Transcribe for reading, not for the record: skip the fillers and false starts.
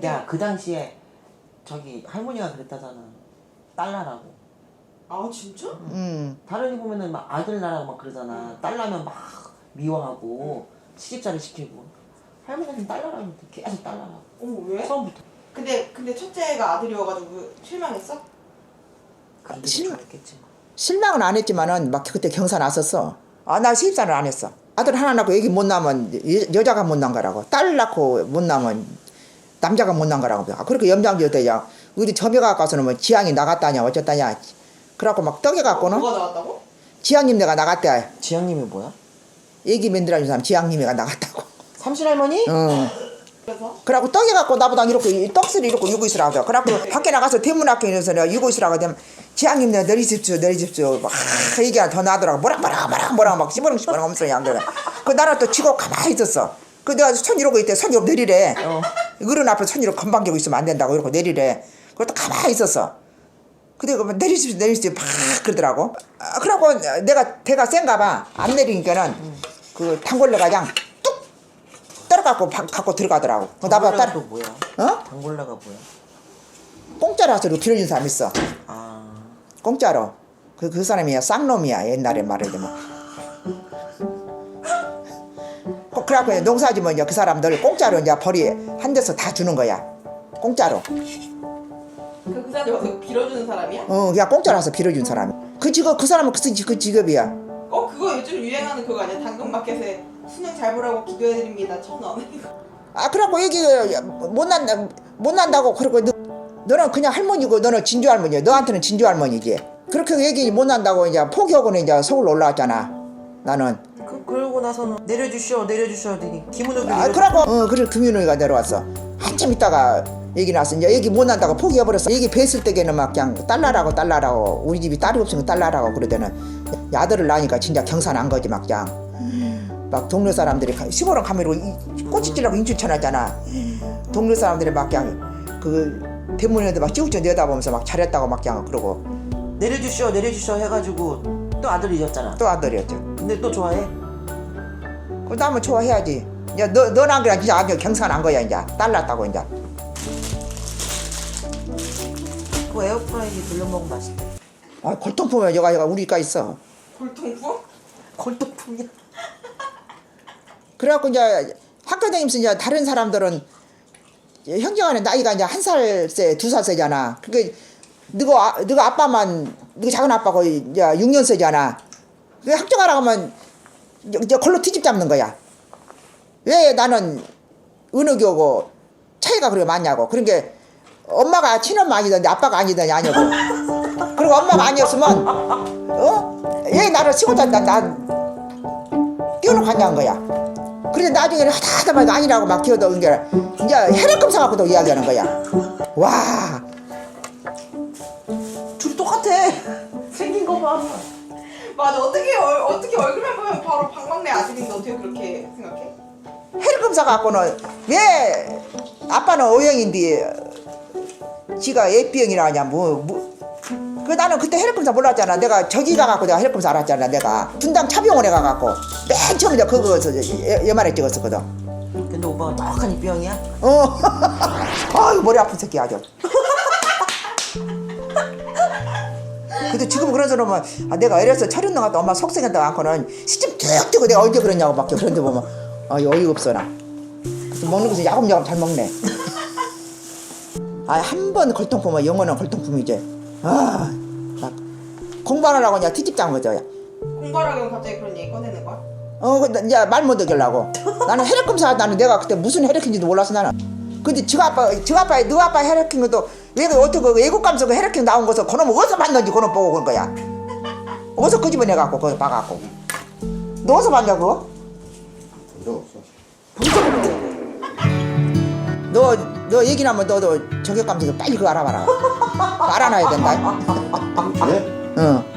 야, 그 당시에 저기 할머니가 그랬다잖아. 딸나라고. 아 진짜? 다른 애 보면은 막 아들 나라고 막 그러잖아. 딸나면 막 미워하고 시집살이 시키고. 할머니는 딸나라면 계속 딸나라고. 어머 왜? 처음부터. 근데 첫째가 아들이어가지고 실망했어? 그런데 실망- 잘했겠지. 실망은 안 했지만은 막 그때 경사 났었어. 아, 나 시집살을 안 했어. 아들 하나 낳고 애기 못 낳으면 여자가 못 낳은 거라고. 딸 낳고 못 낳으면 남자가 못 낳은 거라고. 아, 그렇게 염장지었대야. 우리 점에가 가서는 뭐 지향이 나갔다냐 어쩌다냐. 그래갖고 막 떡여갖고는 뭐가 나왔다고? 지향님 내가 나갔대. 지향님이 뭐야? 애기 만들어준 사람 지향님이가 나갔다고. 삼신할머니? 응. 그래서? 그래갖고 떡여갖고 나보다 이렇게 떡슬이 이렇게 유고 있으라고. 그래갖고 밖에 나가서 대문 앞에 있어서 내가 유고 있으라고 하면 지향님 내가 내리십시오 막 얘기가 더 나더라고. 뭐라 막 시버렁 엄청 안 그래. 그 나는 또 쥐고 가만히 있었어. 그 내가 손 이러고 있대. 손 이러고 내리래. 어른 앞에 손 이러고 건방지고 있으면 안 된다고 이러고 내리래. 그것도 가만히 있었어. 근데 그 내리십시오 막 그러더라고. 아, 그러고 내가 대가 센가 봐. 안 내리니까는 그 단골레가 그냥 뚝 떨어갖고 갖고 들어가더라고. 나보다 당골레가 딸 또 뭐야? 어? 당골레가 뭐야? 공짜로 빌려준 사람 있어. 아, 공짜로. 그 사람이야 쌍놈이야 옛날에 말하자면. 그래갖고 농사 지면 이제 그 사람들 공짜로 이제 벌이 한 데서 다 주는 거야. 공짜로. 그 사람이 와서 빌어주는 사람이야? 그냥 공짜로 와서 빌려준 사람이. 그 사람은 그 직업이야. 그거 요즘 유행하는 그거 아니야? 당근마켓에 수능 잘 보라고 기도해드립니다 1,000원 이거. 아, 그래갖고 얘기 못 난다고 그러고 너는 그냥 할머니고 너는 진주 할머니야. 너한테는 진주 할머니지. 그렇게 얘기 못 난다고 이제 포기하고는 이제 서울 올라왔잖아. 나는. 그러고 나서는 내려주셔 하더니 김은옥이 그래갖고 그래 금윤이가 내려왔어. 한참 있다가 얘기 나왔어. 이제 얘기 못 난다고 포기해버렸어. 얘기 뵀을 때에는 막 그냥 딸나라고 우리 집이 딸이 없으면 딸나라고 그러더는 아들을 낳으니까 진짜 경사 난 거지 막 그냥. 막 동네 사람들이 시골은 가면로 꼬치질하고 인주천하잖아. 동네 사람들이 막 그냥 그 대문에도 막 찌우찌 내다보면서 막 잘했다고 막 그냥 그러고. 내려주셔 해가지고 또 아들이셨잖아. 또 아들이었죠. 근데 또 좋아해? 그럼 나면 좋아해야지. 이제 너랑 그냥 진짜 아주 경사 난 거야 이제. 딸 낳았다고 이제. 그 에어프라이기 돌려 먹으면 맛있대. 아, 골통품에 여가 우리가 있어. 골통품? 골동품이야. 그래갖고 이제 학교 다니면서 이제 다른 사람들은 형제간에 나이가 이제 1살세, 2살세잖아. 그게 너가 아빠만 너가 작은 아빠가 이제 6년세잖아. 그 학교 가라 하면 이제 걸로 트집 잡는 거야. 왜 나는 은옥이고 차이가 그렇게 많냐고. 그런 게 엄마가 친엄마 아니더니 아빠가 아니더니 아니고. 그리고 엄마가 아니었으면 왜 나를 시골다 나 띄워놓고 갔냐는 거야. 그런데 나중에는 하다 말고 아니라고 막 기어도 이제 혈액검사 갖고도 이야기하는 거야. 와. 둘이 똑같아. 생긴 거 봐. 맞아. 어떻게 얼굴만 보면 바로 방망래 아들인데 어떻게 그렇게 생각해? 혈액검사 갖고는 왜 아빠는 O형인데 지가 AB형이라 하냐 그 나는 그때 혈액검사 몰랐잖아. 내가 저기 가갖고 내가 혈액검사 알았잖아. 내가 분당 차병원에 가갖고 맨 처음에 그거에서 연말에 찍었었거든. 근데 오빠가 정확한 입병이야? 아유 머리 아픈 새끼 아주. 근데 지금 그런 소리 보면 내가 어려서 철없는 것도 엄마 속상했다 않고는 시집 쭉 뛰고 내가 언제 그랬냐고 막 그런데 보면 어이가 없어 나. 먹는 것은 야금야금 잘 먹네. 한 번 골통품은 영원한 골통품이지. 막 공부하느라고 그냥 뒤집 잡은 거죠. 공부하라고 하면 갑자기 그런 얘기 꺼내는 거야? 이제 말 못 듣겠라고. 나는 혈액검사 나는 내가 그때 무슨 혈액인지도 몰랐어 나는. 근데 너 아빠 혈액인 것도 왜 어떻게 외국 가면서 그 혈액인 나온 것을 그놈 어디서 봤는지 그놈 보고 그런 거야. 어디서 끄집어내갖고 그거 봐갖고. 너 어디서 봤냐 그거? 너 얘기 나면 너도 저격 감사서 빨리 그거 알아봐라. 알아놔야 된다. 예? 응.